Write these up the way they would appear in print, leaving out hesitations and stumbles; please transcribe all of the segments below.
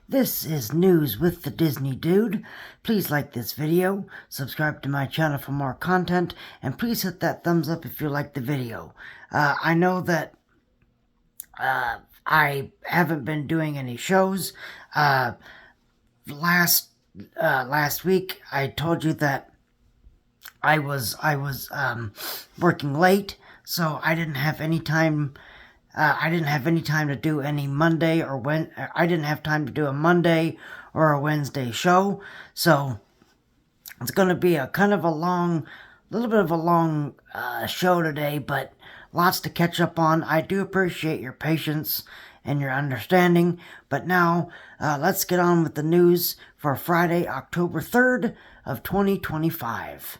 This is News with the Disney Dude. Please like this video, subscribe to my channel for more content, and please hit that thumbs up if you like the video. I know that I haven't been doing any shows. Last week I told you that I was working late, so I didn't have any time. I didn't have any time to do any Monday or I didn't have time to do a Monday or a Wednesday show. So it's going to be a kind of a little bit of a long show today, but lots to catch up on. I do appreciate your patience and your understanding. But now let's get on with the news for Friday, October 3rd of 2025.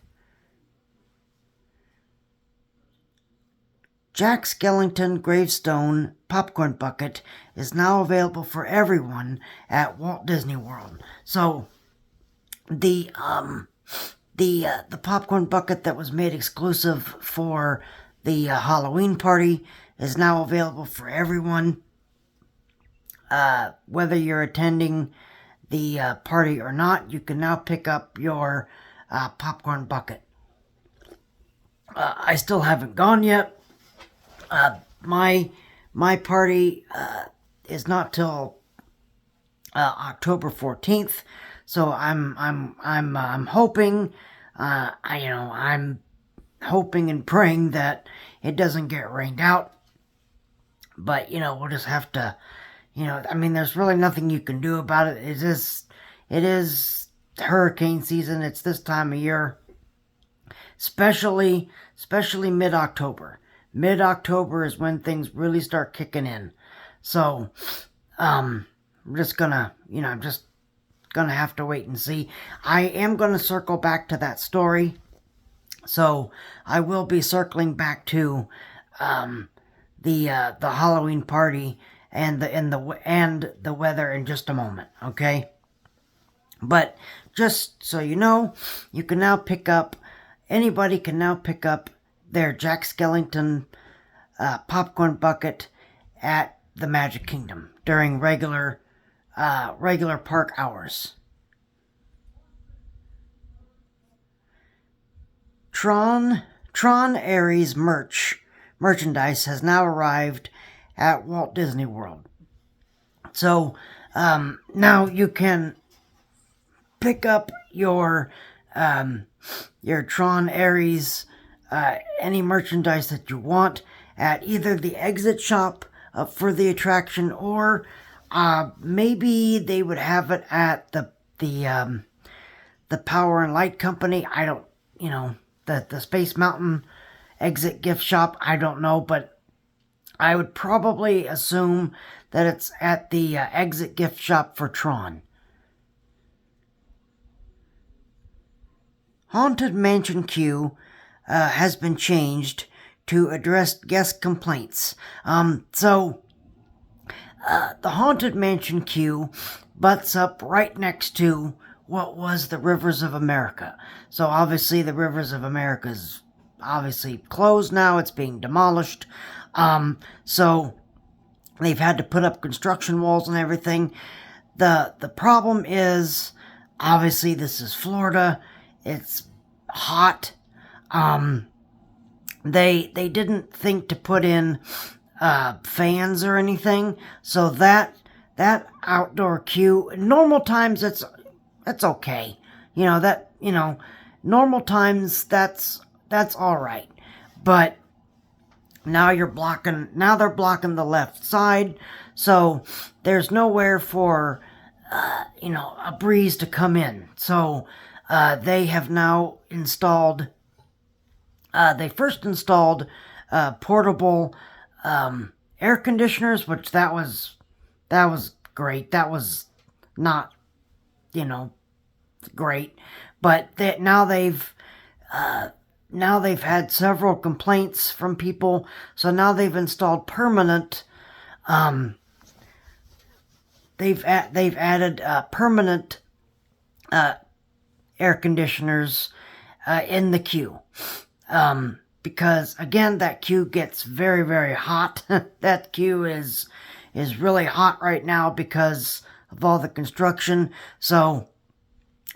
Jack Skellington Gravestone Popcorn Bucket is now available for everyone at Walt Disney World. So, the popcorn bucket that was made exclusive for the Halloween party is now available for everyone. Whether you're attending the party or not, you can now pick up your popcorn bucket. I still haven't gone yet. My party is not till October 14th, so I'm hoping I'm hoping and praying that it doesn't get rained out. But we'll just have to, there's really nothing you can do about it. It is hurricane season. It's this time of year, especially mid-October. Mid-October is when things really start kicking in. So, I'm just gonna have to wait and see. I am gonna circle back to that story. So, I will be circling back to the Halloween party and the weather in just a moment, okay? But just so you know, anybody can now pick up their Jack Skellington popcorn bucket at the Magic Kingdom during regular park hours. Tron Ares merchandise has now arrived at Walt Disney World. So now you can pick up your Tron Ares any merchandise that you want at either the exit shop for the attraction, or maybe they would have it at the Power and Light Company. I don't, the Space Mountain exit gift shop. I don't know, but I would probably assume that it's at the exit gift shop for Tron. Haunted Mansion queue has been changed to address guest complaints. The Haunted Mansion queue butts up right next to what was the Rivers of America. So obviously the Rivers of America is obviously closed now. It's being demolished. So they've had to put up construction walls and everything. The problem is, obviously this is Florida. It's hot. They didn't think to put in fans or anything, so that outdoor queue, normal times that's okay. Normal times that's all right. But now they're blocking the left side, so there's nowhere for a breeze to come in. So they have now installed. They first installed portable air conditioners, which that was great. That was not, great, but now they've had several complaints from people, so now they've installed permanent. They've added permanent air conditioners in the queue. Because again, that queue gets very, very hot. That queue is really hot right now because of all the construction. So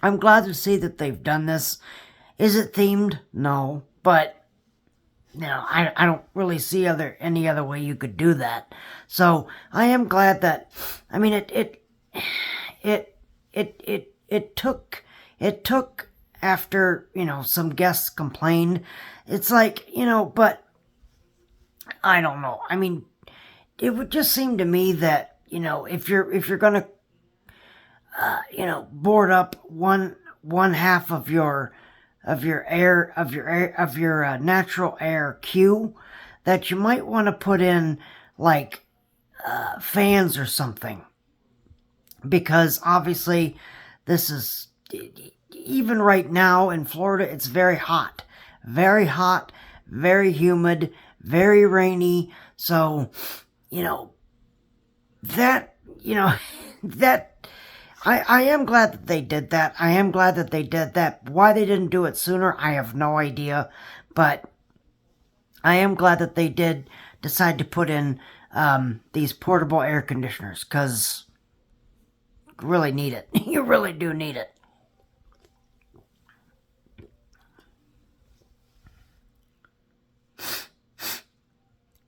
I'm glad to see that they've done this. Is it themed? No, but I don't really see any other way you could do that. So I am glad that, I mean, it took after, some guests complained. It's like, but I don't know. I mean, it would just seem to me that, if you're gonna, board up one half of your natural air queue, that you might want to put in like fans or something, because obviously this is, even right now in Florida, it's very hot, very humid, very rainy. So that I am glad that they did that. I am glad that they did that. Why they didn't do it sooner, I have no idea. But I am glad that they did decide to put in these portable air conditioners, because you really need it. You really do need it.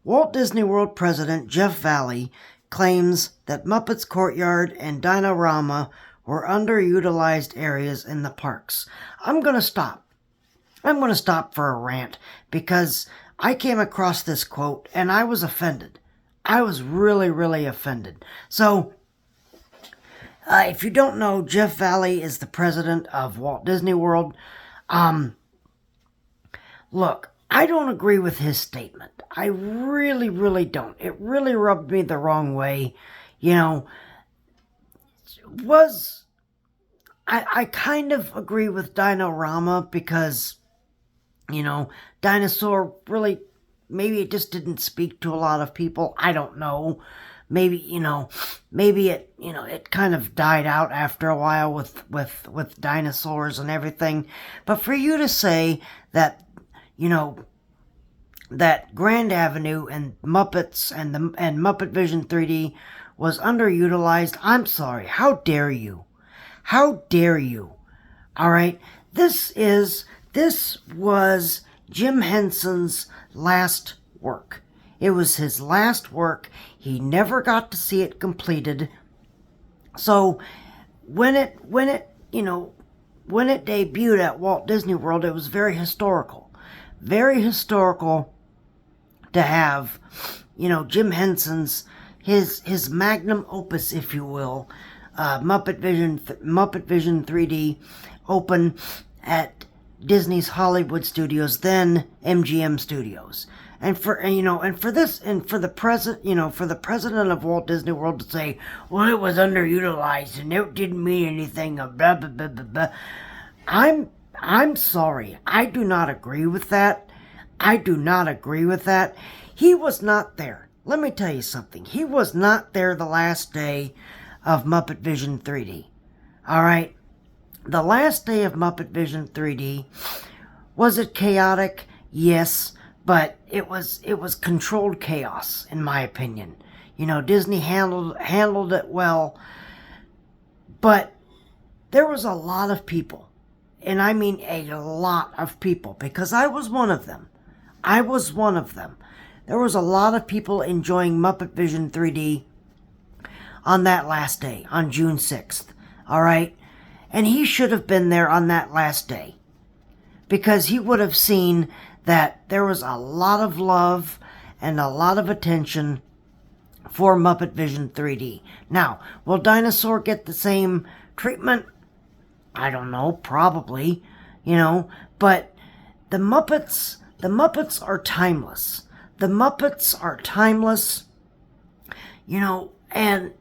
Walt Disney World President Jeff Vahle claims that Muppets Courtyard and Dino-Rama were underutilized areas in the parks. I'm going to stop. I'm going to stop for a rant, because I came across this quote and I was offended. I was really, really offended. So, if you don't know, Jeff Vahle is the president of Walt Disney World. Look, I don't agree with his statement. I really, really don't. It really rubbed me the wrong way. I kind of agree with Dino-Rama, because, dinosaur really, maybe it just didn't speak to a lot of people. I don't know. Maybe it kind of died out after a while with dinosaurs and everything. But for you to say that, that Grand Avenue and Muppets and Muppet Vision 3D was underutilized, I'm sorry. How dare you? How dare you? All right. This was Jim Henson's last work. It was his last work. He never got to see it completed. So when it debuted at Walt Disney World, it was very historical. Very historical to have, Jim Henson's, his magnum opus, if you will, Muppet Vision 3D, open at Disney's Hollywood Studios, then MGM Studios. And for the president of Walt Disney World to say, well, it was underutilized and it didn't mean anything, blah blah blah blah blah. I'm sorry. I do not agree with that. I do not agree with that. He was not there. Let me tell you something. He was not there the last day of Muppet Vision 3D. All right? The last day of Muppet Vision 3D, was it chaotic? Yes, but it was controlled chaos, in my opinion. Disney handled it well, but there was a lot of people, and I mean a lot of people, because I was one of them. There was a lot of people enjoying Muppet Vision 3D on that last day, on June 6th. All right? And he should have been there on that last day, because he would have seen that there was a lot of love and a lot of attention for Muppet Vision 3D. Now, will Dinosaur get the same treatment? I don't know, probably, but the Muppets are timeless. The Muppets are timeless, and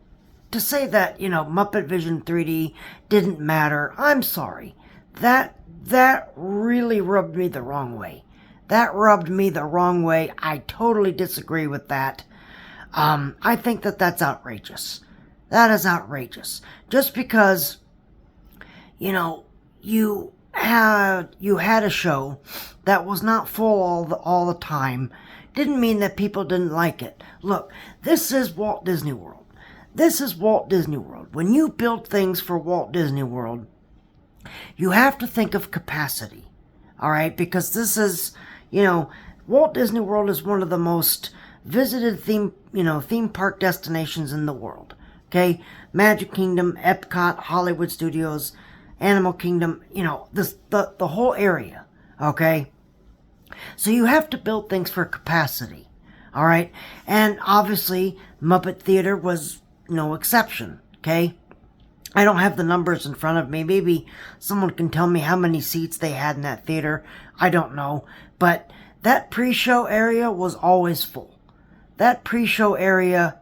to say that, Muppet Vision 3D didn't matter, I'm sorry. That really rubbed me the wrong way. I totally disagree with that. I think that that's outrageous. That is outrageous. Just because, you had a show that was not full all the time, didn't mean that people didn't like it. Look, this is Walt Disney World. This is Walt Disney World. When you build things for Walt Disney World, you have to think of capacity. All right? Because this is, Walt Disney World is one of the most visited theme park destinations in the world. Okay? Magic Kingdom, Epcot, Hollywood Studios, Animal Kingdom, the whole area. Okay? So you have to build things for capacity. All right? And obviously, Muppet Theater was no exception. Okay? I don't have the numbers in front of me. Maybe someone can tell me how many seats they had in that theater. I don't know. But that pre-show area was always full. That pre-show area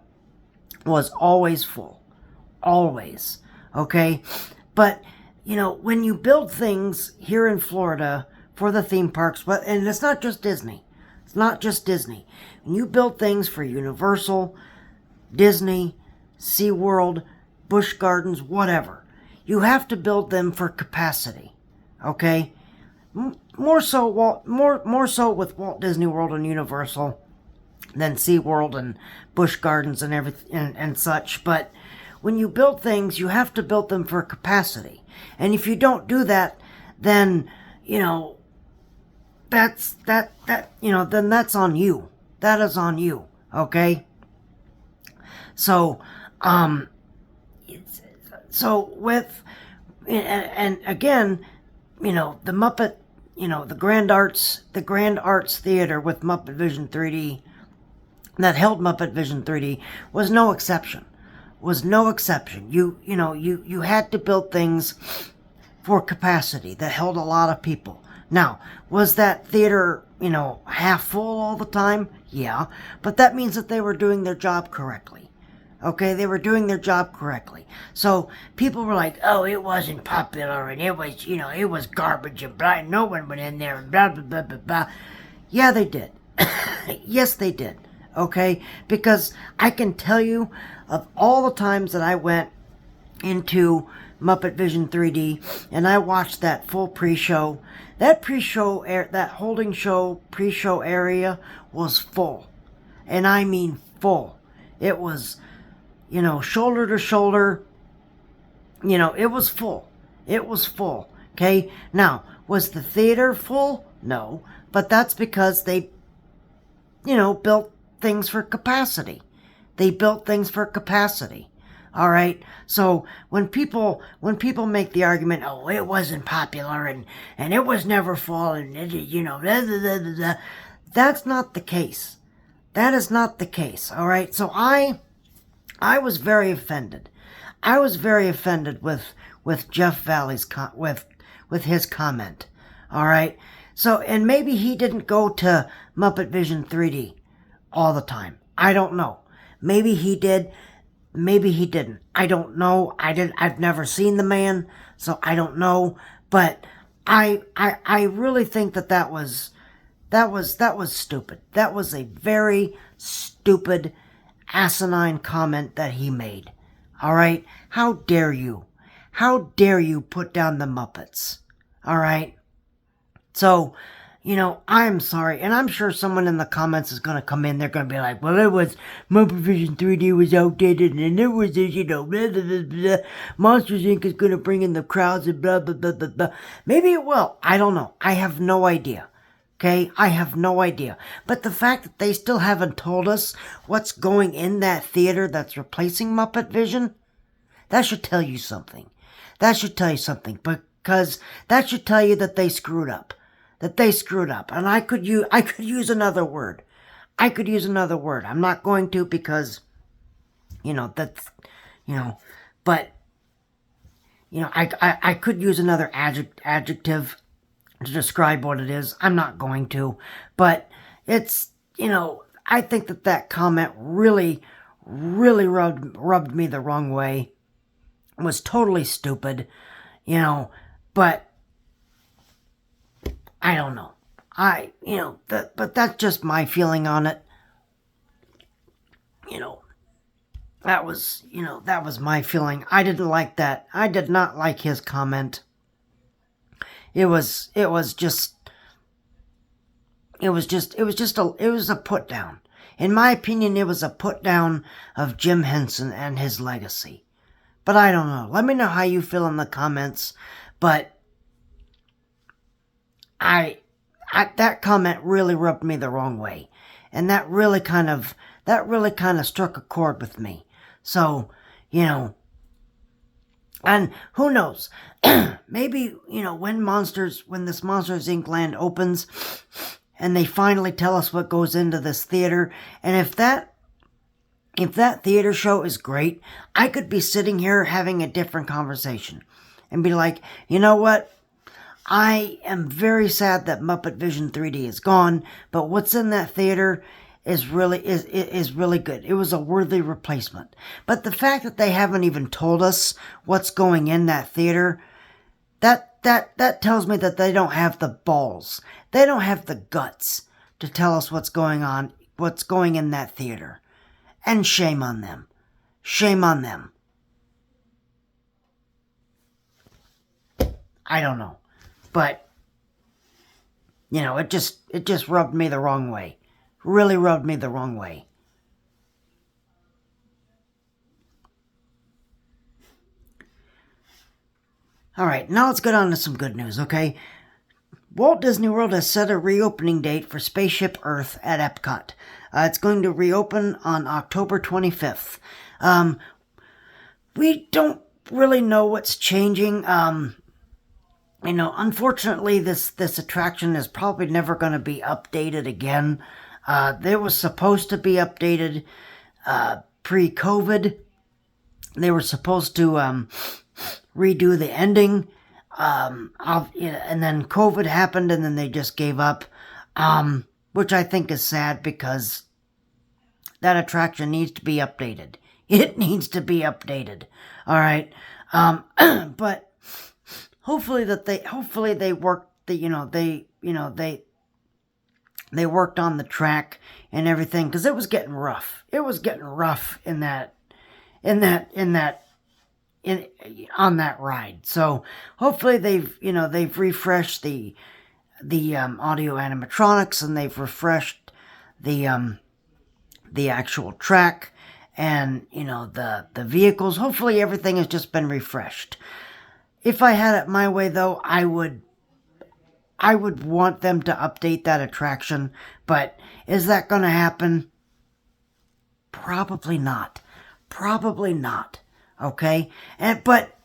was always full. Always. Okay? But, when you build things here in Florida for the theme parks, and it's not just Disney. It's not just Disney. When you build things for Universal, Disney, SeaWorld, Busch Gardens, whatever, you have to build them for capacity. Okay? More so with Walt Disney World and Universal than SeaWorld and Busch Gardens and everything and such. But when you build things, you have to build them for capacity. And if you don't do that, then then that's on you. That is on you. Okay? So with, and again, the Muppet, the Grand Arts Theater with Muppet Vision 3D, that held Muppet Vision 3D, was no exception. You had to build things for capacity that held a lot of people. Now, was that theater, half full all the time? Yeah, but that means that they were doing their job correctly. Okay, they were doing their job correctly. So people were like, oh, it wasn't popular, and it was, it was garbage, and blah, no one went in there, and blah, blah, blah, blah, blah. Yeah, they did. Yes, they did. Okay, because I can tell you of all the times that I went into Muppet Vision 3D, and I watched that full pre-show, that holding show pre-show area was full. And I mean full. It was, shoulder to shoulder. It was full. It was full. Okay? Now, was the theater full? No. But that's because they, built things for capacity. They built things for capacity. All right? So when people make the argument, oh, it wasn't popular and it was never full and it, blah, blah, blah, blah, that's not the case. That is not the case. All right? So I was very offended. I was very offended with Jeff Vahle's with his comment. All right? So, and maybe he didn't go to Muppet Vision 3D all the time. I don't know. Maybe he did. Maybe he didn't. I don't know. I've never seen the man, so I don't know. But I really think that was stupid. That was a very stupid, asinine comment that he made. All right? How dare you? How dare you put down the Muppets? All right? So, I'm sorry, and I'm sure someone in the comments is going to come in, they're going to be like, well, it was, Muppet Vision 3D was outdated, and it was, blah, blah, blah, blah. Monsters Inc. is going to bring in the crowds, and blah, blah, blah, blah, blah. Maybe it will. I don't know. I have no idea. Okay? I have no idea. But the fact that they still haven't told us what's going in that theater that's replacing Muppet Vision, that should tell you something. That should tell you something, because that should tell you that they screwed up. That they screwed up. And I could use another word. I could use another word. I'm not going to because, that's, but, I could use another adjective to describe what it is. I'm not going to. But it's, I think that comment really, really rubbed me the wrong way. It was totally stupid, but I don't know. But that's just my feeling on it. That was my feeling. I didn't like that. I did not like his comment. It was a put down. In my opinion, it was a put down of Jim Henson and his legacy. But I don't know. Let me know how you feel in the comments. But that comment really rubbed me the wrong way. And that really kind of struck a chord with me. So, and who knows? Maybe, when this Monsters Inc. land opens and they finally tell us what goes into this theater, and if that theater show is great, I could be sitting here having a different conversation and be like, you know what? I am very sad that Muppet Vision 3D is gone, but what's in that theater is really good. It was a worthy replacement. But the fact that they haven't even told us what's going in that theater, that tells me that they don't have the balls. They don't have the guts to tell us what's going in that theater. And shame on them. Shame on them. I don't know. But, it just rubbed me the wrong way. Really rubbed me the wrong way. Alright, now let's get on to some good news, okay? Walt Disney World has set a reopening date for Spaceship Earth at Epcot. It's going to reopen on October 25th. We don't really know what's changing. Unfortunately, this attraction is probably never going to be updated again. It was supposed to be updated pre-COVID. They were supposed to redo the ending, and then COVID happened, and then they just gave up, which I think is sad because that attraction needs to be updated. It needs to be updated. All right, but hopefully they worked they worked on the track and everything, because it was getting rough. It was getting rough on that ride. So hopefully they've refreshed the audio animatronics, and they've refreshed the actual track, and the vehicles. Hopefully everything has just been refreshed. If I had it my way, though, I would want them to update that attraction, but is that going to happen? Probably not. Probably not. Okay? But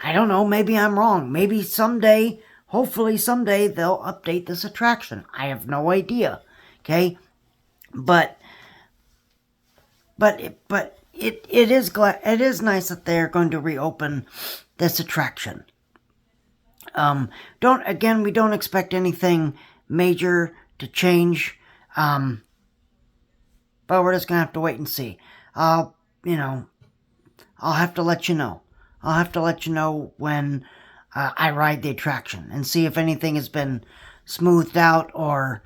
I don't know, maybe I'm wrong. Maybe someday, hopefully someday, they'll update this attraction. I have no idea. Okay? But it is nice that they're going to reopen this attraction. We don't expect anything major to change, but we're just gonna have to wait and see. I'll have to let you know. I'll have to let you know when I ride the attraction and see if anything has been smoothed out, or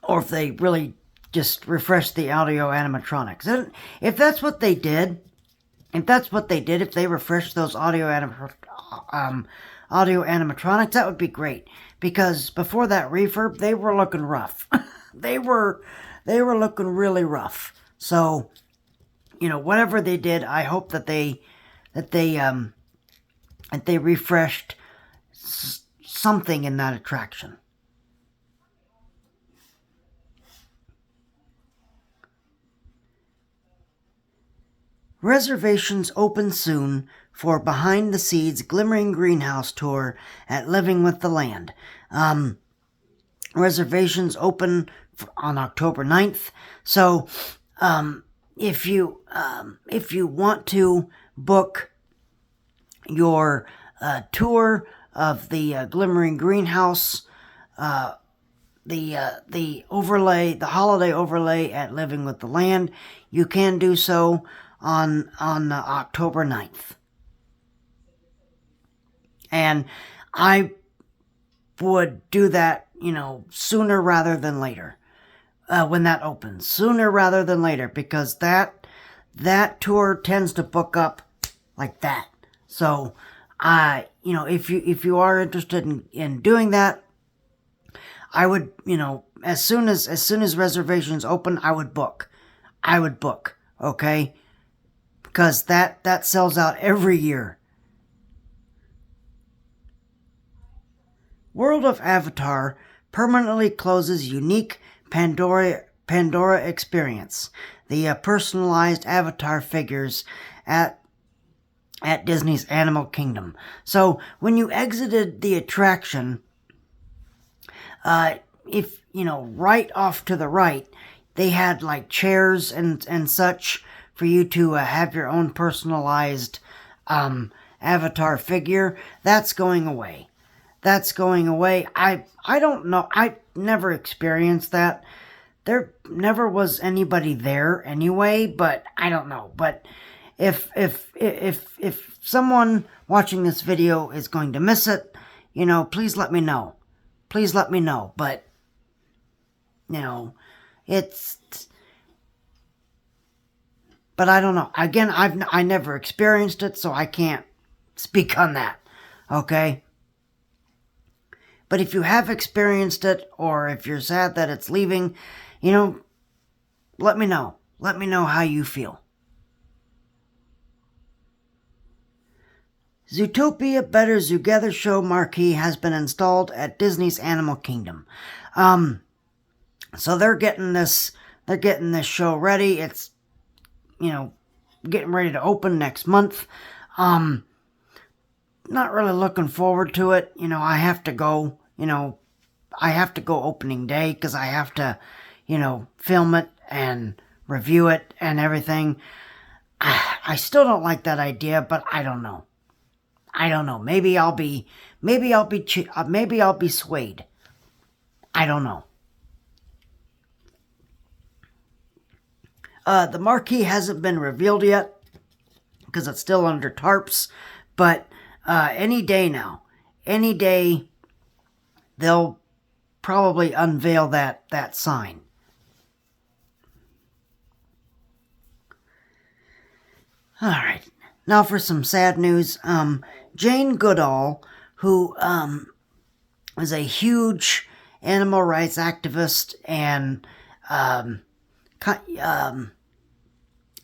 if they really just refreshed the audio animatronics. And if that's what they did, if they refreshed those audio animatronics, that would be great. Because before that refurb, they were looking rough. they were looking really rough. So, whatever they did, I hope that they refreshed something in that attraction. Reservations open soon for Behind the Seeds Glimmering Greenhouse Tour at Living with the Land. Reservations open on October 9th. So, if you want to book your tour of the Glimmering Greenhouse, the holiday overlay at Living with the Land, you can do so on October 9th. And I would do that, sooner rather than later, when that opens. Sooner rather than later, because that tour tends to book up like that. So, if you are interested in doing that, I would, as soon as reservations open, I would book. Okay? Because that sells out every year. World of Avatar permanently closes unique Pandora experience. The personalized Avatar figures at Disney's Animal Kingdom. So when you exited the attraction, if right off to the right, they had like chairs and such for you to have your own personalized Avatar figure. That's going away. I don't know. I never experienced that. There never was anybody there anyway, but I don't know. But if someone watching this video is going to miss it, please let me know. But but I don't know. Again, I never experienced it, so I can't speak on that. Okay? But if you have experienced it, or if you're sad that it's leaving, let me know. Let me know how you feel. Zootopia Better Together show marquee has been installed at Disney's Animal Kingdom. So they're getting this show ready. It's, getting ready to open next month. Not really looking forward to it. I have to go, opening day because I have to, film it and review it and everything. I still don't like that idea, but I don't know. Maybe I'll be swayed. I don't know. The marquee hasn't been revealed yet because it's still under tarps, but any day now, they'll probably unveil that sign. All right, now for some sad news. Jane Goodall, who is a huge animal rights activist and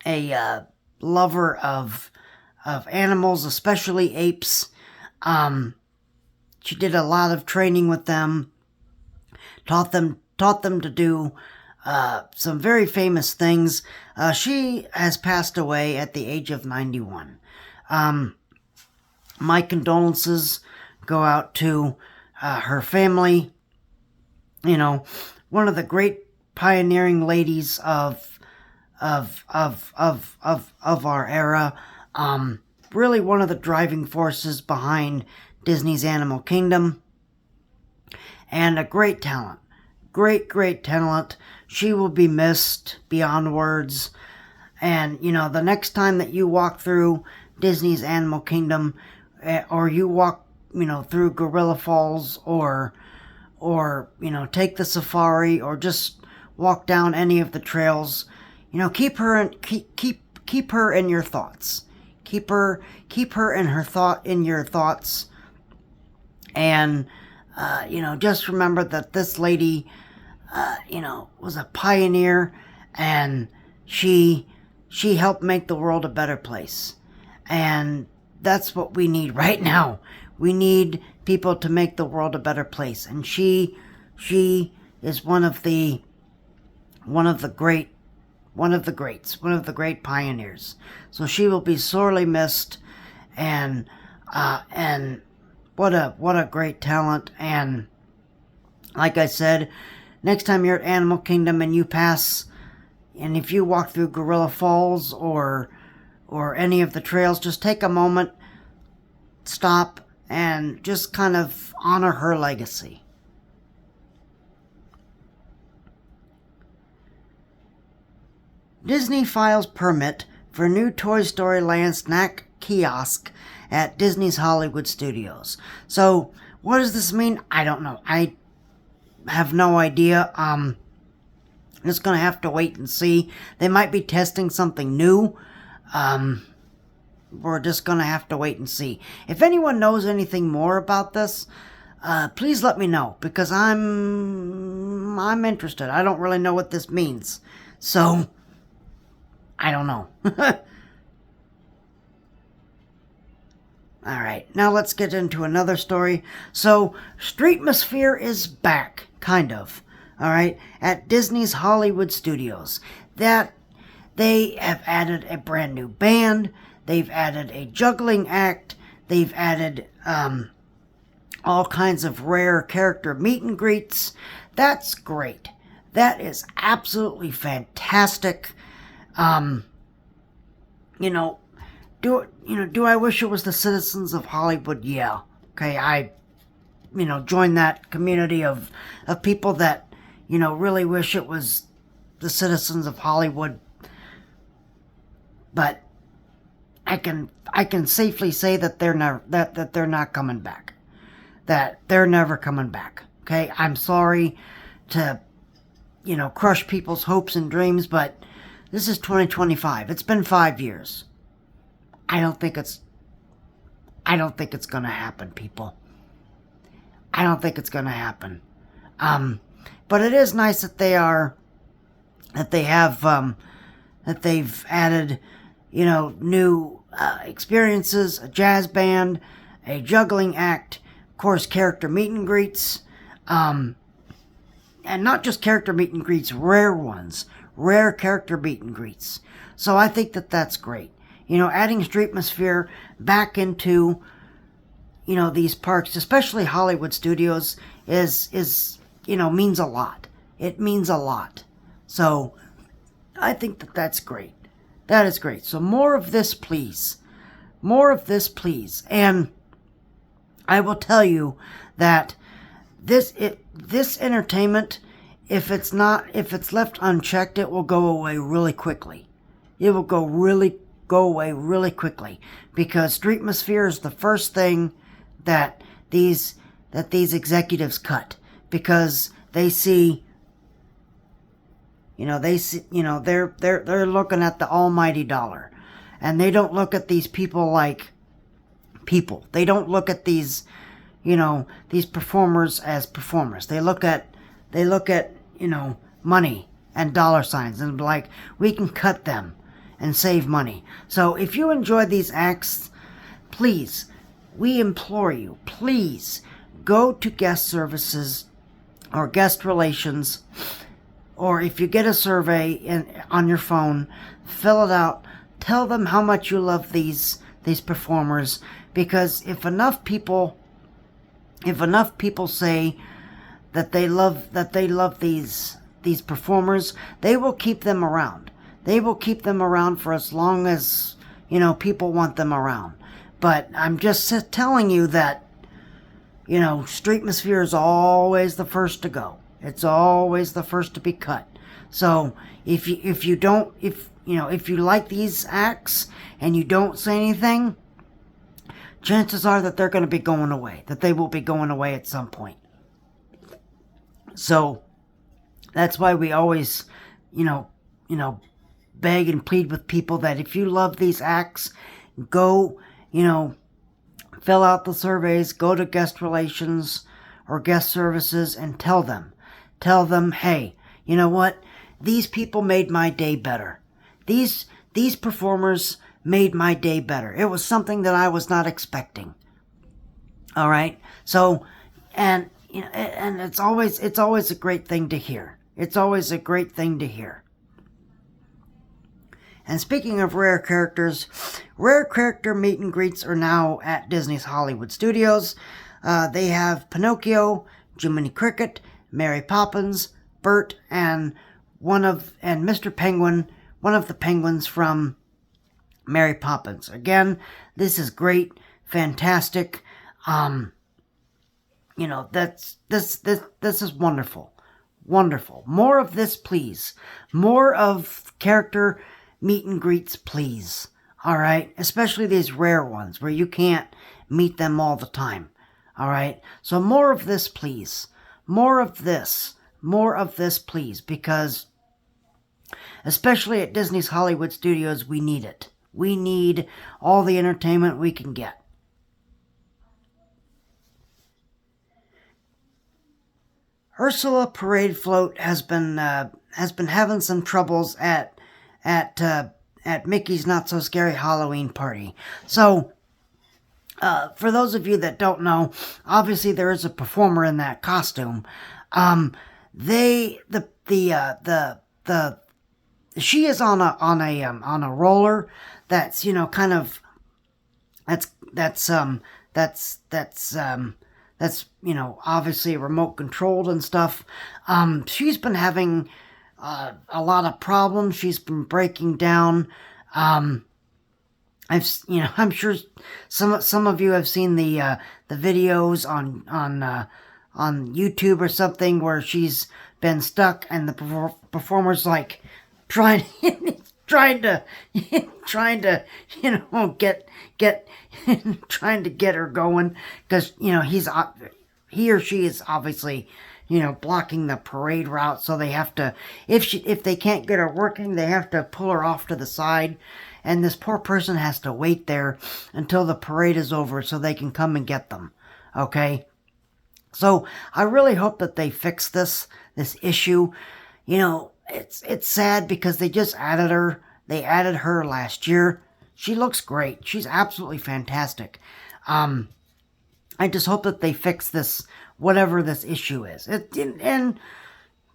a lover of animals, especially apes. She did a lot of training with them, taught them to do some very famous things. She has passed away at the age of 91. My condolences go out to her family. One of the great pioneering ladies of our era. Really one of the driving forces behind Disney's Animal Kingdom. And a great talent. Great talent. She will be missed beyond words. And, the next time that you walk through Disney's Animal Kingdom, or you walk, through Gorilla Falls, or take the safari, or just walk down any of the trails, keep her in your thoughts. Keep her in your thoughts. And, just remember that this lady, was a pioneer, and she helped make the world a better place. And that's what we need right now. We need people to make the world a better place. And she is one of the great pioneers. So she will be sorely missed, and what a great talent. And like I said, next time you're at Animal Kingdom and you pass, and if you walk through Gorilla Falls or any of the trails, just take a moment, stop, and just kind of honor her legacy. Disney files permit for new Toy Story Land snack kiosk at Disney's Hollywood Studios. So, what does this mean? I don't know. I have no idea. I'm just going to have to wait and see. They might be testing something new. We're just going to have to wait and see. If anyone knows anything more about this, please let me know, because I'm I'm interested. I don't really know what this means. So, I don't know. Alright, now let's get into another story. So, Streetmosphere is back, kind of. Alright, at Disney's Hollywood Studios. That they have added a brand new band. They've added a juggling act. They've added all kinds of rare character meet and greets. That's great. That is absolutely fantastic. Do I wish it was the citizens of Hollywood? Yeah. Okay, I join that community of people that, really wish it was the citizens of Hollywood. But I can safely say that they're not coming back. That they're never coming back. Okay, I'm sorry to, crush people's hopes and dreams, but this is 2025. It's been 5 years. I don't think it's gonna happen, people. I don't think it's gonna happen. But it is nice that they've added, new experiences, a jazz band, a juggling act, of course, character meet and greets, and not just character meet and greets, rare ones, rare character meet and greets. So I think that that's great. Adding Streetmosphere back into, these parks, especially Hollywood Studios, is means a lot. It means a lot. So I think that that's great. That is great. So more of this, please. More of this, please. And I will tell you that this entertainment, if it's left unchecked, it will go away really quickly. It will go away really quickly, because Streetmosphere is the first thing that these executives cut, because they see, they're looking at the almighty dollar, and they don't look at these people like people. They don't look at these performers as performers. They look at money and dollar signs, and be like, we can cut them and save money. So if you enjoy these acts, please, we implore you, please go to guest services or guest relations, or if you get a survey on your phone, fill it out. Tell them how much you love these performers, because if enough people say that they love these performers, they will keep them around. They will keep them around for as long as, people want them around. But I'm just telling you that, Streetmosphere is always the first to go. It's always the first to be cut. So if you like these acts and you don't say anything, chances are that they're going to be going away. That they will be going away at some point. So that's why we always, beg and plead with people that if you love these acts, go, fill out the surveys, go to guest relations or guest services and tell them, hey, you know what? These people made my day better. These performers made my day better. It was something that I was not expecting. All right. So, and it's always a great thing to hear. It's always a great thing to hear. And speaking of rare characters, rare character meet and greets are now at Disney's Hollywood Studios. They have Pinocchio, Jiminy Cricket, Mary Poppins, Bert, and Mr. Penguin, one of the penguins from Mary Poppins. Again, this is great, fantastic. This is wonderful. Wonderful. More of this, please. More of character meet and greets, please. Alright? Especially these rare ones where you can't meet them all the time. Alright? So more of this, please. More of this. More of this, please. Because, especially at Disney's Hollywood Studios, we need it. We need all the entertainment we can get. Ursula Parade Float has been having some troubles at Mickey's Not So Scary Halloween Party. So, for those of you that don't know, obviously there is a performer in that costume. She is on a roller that's, you know, kind of that's you know, obviously remote controlled and stuff. She's been having a lot of problems. She's been breaking down. I'm sure some of you have seen the videos on YouTube or something where she's been stuck and the performer's like trying to you know get trying to get her going, because you know he or she is obviously, you know, blocking the parade route, so they have to, if they can't get her working, they have to pull her off to the side, and this poor person has to wait there until the parade is over so they can come and get them. Okay, so I really hope that they fix this issue. You know, it's sad because they just added her. They added her last year. She looks great. She's absolutely fantastic. I just hope that they fix this, whatever this issue is. And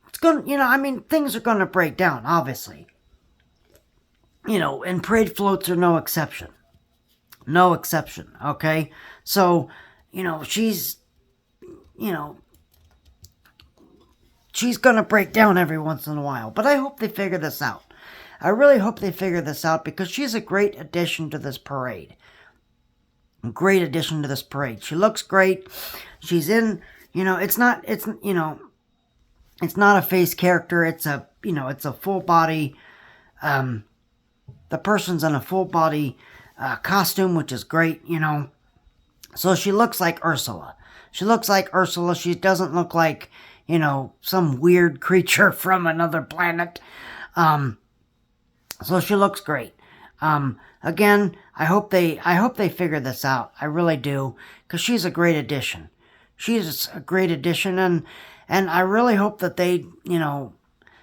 it's going to, you know, I mean, things are going to break down, obviously. You know, and parade floats are no exception. No exception, okay? So, you know, she's going to break down every once in a while. But I hope they figure this out. I really hope they figure this out, because she's a great addition to this parade. Great addition to this parade. She looks great. She's in, you know, it's not a face character. It's a full body, the person's in a full body costume, which is great, you know. So she looks like Ursula. She looks like Ursula. She doesn't look like, you know, some weird creature from another planet. So she looks great. Again, I hope they figure this out. I really do, because she's a great addition. She's a great addition, and I really hope that they, you know,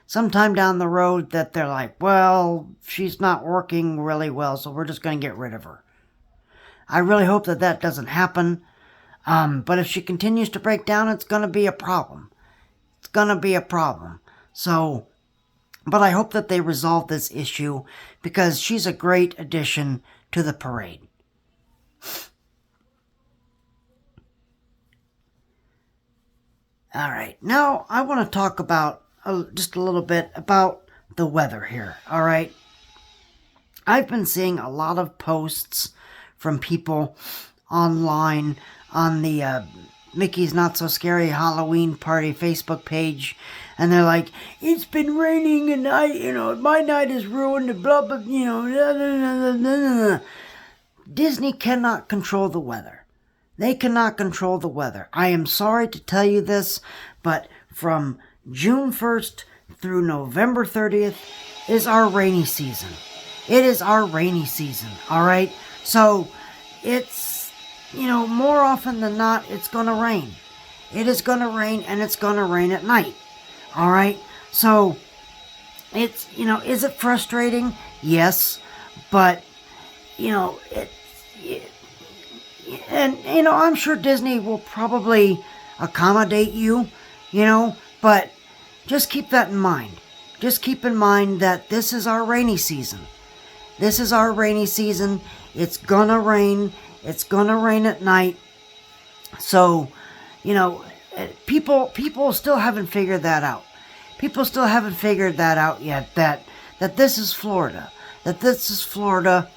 sometime down the road that they're like, well, she's not working really well, so we're just going to get rid of her. I really hope that doesn't happen. But if she continues to break down, it's going to be a problem. It's going to be a problem. So, but I hope that they resolve this issue, because she's a great addition to the parade. All right, now I want to talk about just a little bit about the weather here. All right, I've been seeing a lot of posts from people online on the Mickey's Not So Scary Halloween Party Facebook page, and they're like, it's been raining and my night is ruined and blah blah, you know, blah, blah, blah, blah. Disney cannot control the weather. They cannot control the weather. I am sorry to tell you this, but from June 1st through November 30th is our rainy season. It is our rainy season, all right? So it's, you know, more often than not, it's going to rain. It is going to rain, and it's going to rain at night, all right? So it's, you know, is it frustrating? Yes, but, you know, and, you know, I'm sure Disney will probably accommodate you, you know, but just keep that in mind. Just keep in mind that this is our rainy season. This is our rainy season. It's gonna rain. It's gonna rain at night. So, you know, people still haven't figured that out. People still haven't figured that out yet, that this is Florida. That this is Florida,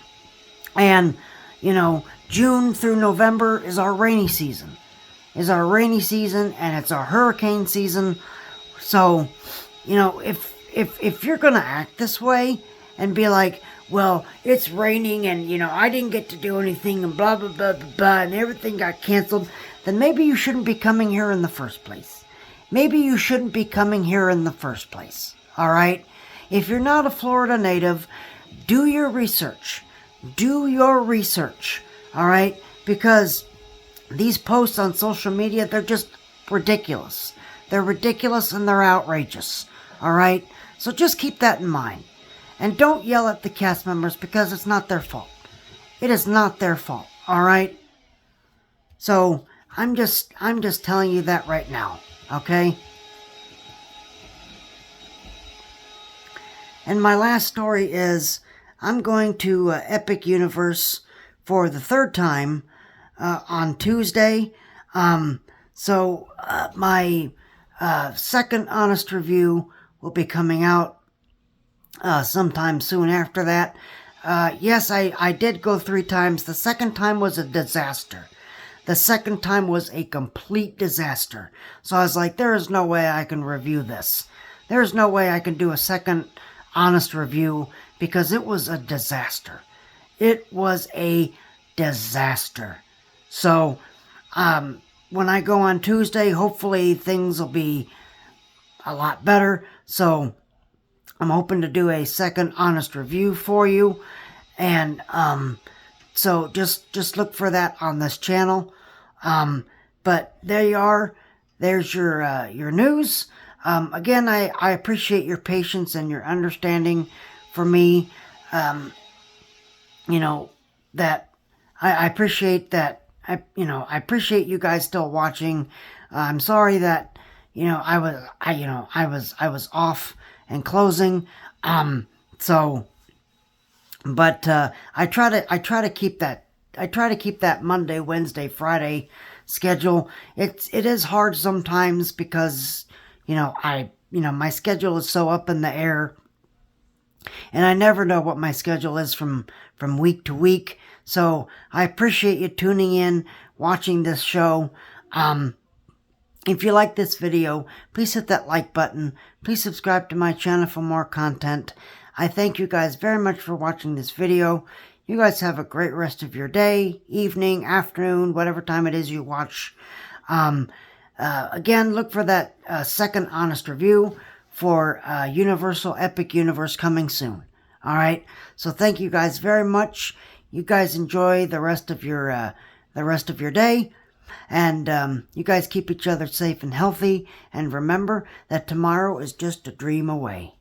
and, you know, June through November is our rainy season. Is our rainy season, and it's our hurricane season. So, you know, if you're gonna act this way and be like, well, it's raining and, you know, I didn't get to do anything and blah blah blah blah blah and everything got canceled, then maybe you shouldn't be coming here in the first place. Maybe you shouldn't be coming here in the first place. All right? If you're not a Florida native, do your research. Do your research. All right? Because these posts on social media, they're just ridiculous. They're ridiculous and they're outrageous. Alright? So just keep that in mind. And don't yell at the cast members because it's not their fault. It is not their fault. Alright? So I'm just telling you that right now. Okay? And my last story is I'm going to Epic Universe for the third time on Tuesday. So my second honest review will be coming out sometime soon after that. Yes, I did go 3 times. The second time was a disaster. The second time was a complete disaster. So I was like, there is no way I can review this. There is no way I can do a second honest review because it was a disaster. It was a disaster. So, when I go on Tuesday, hopefully things will be a lot better. So, I'm hoping to do a second honest review for you. And, so just look for that on this channel. But there you are. There's your news. Again, I appreciate your patience and your understanding for me. You know, that I appreciate that. I appreciate you guys still watching. I'm sorry that, I was off and closing. So, but, I try to keep that Monday, Wednesday, Friday schedule. It is hard sometimes because, my schedule is so up in the air. And I never know what my schedule is from week to week. So I appreciate you tuning in, watching this show. If you like this video, please hit that like button. Please subscribe to my channel for more content. I thank you guys very much for watching this video. You guys have a great rest of your day, evening, afternoon, whatever time it is you watch. Again, look for that second honest review for Universal Epic Universe coming soon. Alright, so thank you guys very much. You guys enjoy the rest of your day. And you guys keep each other safe and healthy. And remember that tomorrow is just a dream away.